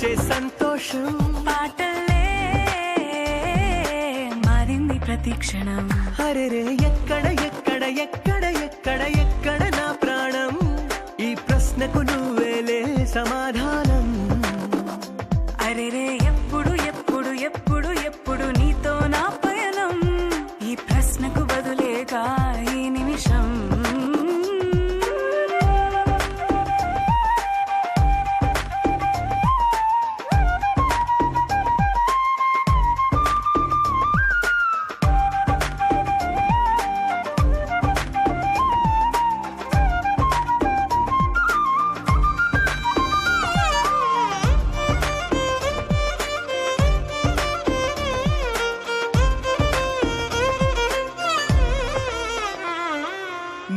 మరిచే సంతోషం పాటలే మారింది ప్రతిక్షణం. అరెరే ఎక్కడ ఎక్కడ ఎక్కడ ఎక్కడ ఎక్కడ నా ప్రాణం, ఈ ప్రశ్నకు నువ్వేలే సమాధానం. అరెరే ఎప్పుడు ఎప్పుడు ఎప్పుడు ఎప్పుడు నీతో నా పయనం, ఈ ప్రశ్నకు బదులేగా ఈ నిమిషం.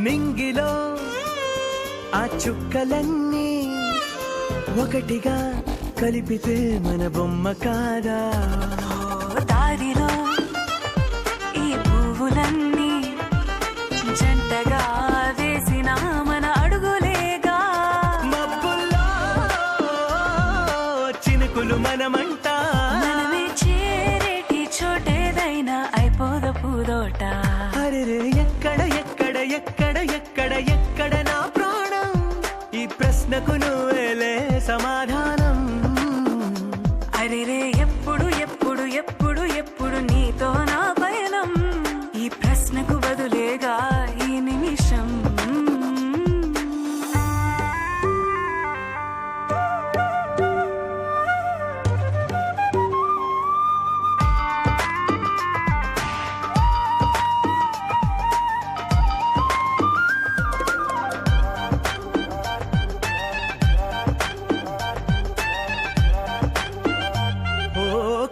నింగిలో ఆ చుక్కలన్నీ ఒకటిగా కలిపితే మన బొమ్మ కాదా? దారిలో ఈ పువ్వులన్నీ జంటగా వేసిన మన అడుగులేగా. మబ్బుల్లో చినుకులు మనమంట, మనమే చేరేటి చోటేదైనా అయిపోద పూదోట. అరెరే ఎక్కడ ఎక్కడ ఎక్కడ ఎక్కడ ఎక్కడ నా ప్రాణం, ఈ ప్రశ్నకు నువ్వేలే సమాధానం. అరెరే ఎప్పుడు ఎప్పుడు ఎప్పుడు ఎప్పుడు నీతో నా పయనం, ఈ ప్రశ్నకు బదులేగా ఈ నిమిషం.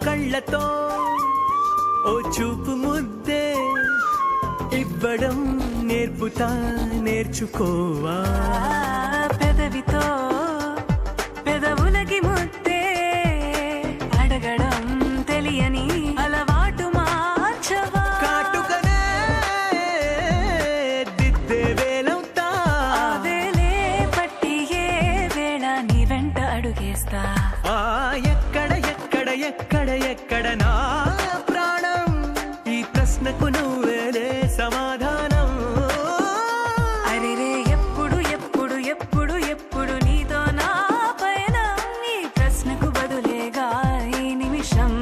కళ్ళతో ఓ చూపు ముద్దే ఇవ్వడం నేర్పుతా, నేర్చుకోవా. పెదవితో పెదవులకి ముద్దే అడగడం తెలియని అలవాటు మార్చవా. కాటుకనే దిద్దే వేలవుతా, ఆ వేలే పట్టి ఏ వేళ నీ వెంట అడుగేస్తా. ఎక్కడ ఎక్కడ ఎక్కడ ఎక్కడ నా ప్రాణం, ఈ ప్రశ్నకు నువ్వేలే సమాధానం. అరెరే ఎప్పుడు ఎప్పుడు ఎప్పుడు ఎప్పుడు నీతో నా పయనం, ఈ ప్రశ్నకు బదులేగా ఈ నిమిషం.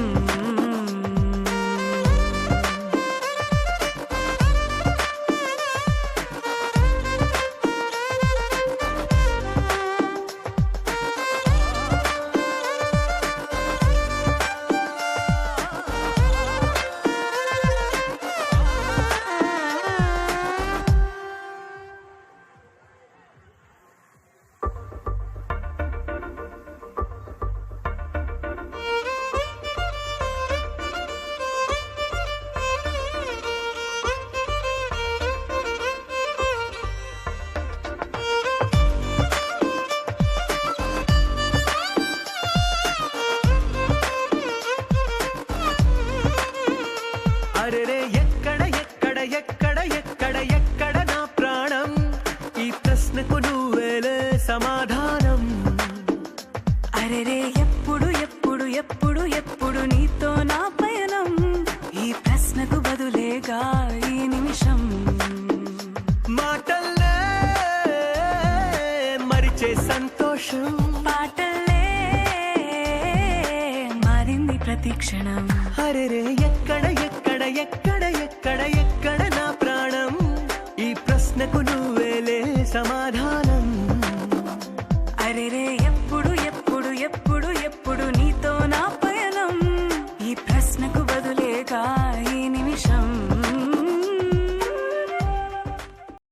అరెరే ఎక్కడ ఎక్కడ ఎక్కడ ఎక్కడ ఎక్కడ నా ప్రాణం, ఈ ప్రశ్నకు నువ్వేలే సమాధానం. అరెరే ఎప్పుడు ఎప్పుడు ఎప్పుడు ఎప్పుడు నీతో నా పయనం, ఈ ప్రశ్నకు బదులేగా ఈ నిమిషం. మాటల్లే మరిచే సంతోషం పాటలే మారింది ప్రతిక్షణం. అరెరే ఎక్కడ ఎక్కడ ఎక్కడ ఎక్కడ ఎక్కడ నా ప్రాణం, ఈ ప్రశ్నకు నువ్వేలే సమాధానం. అరెరే ఎప్పుడు ఎప్పుడు ఎప్పుడు ఎప్పుడు నీతో నా పయనం, ఈ ప్రశ్నకు బదులేగా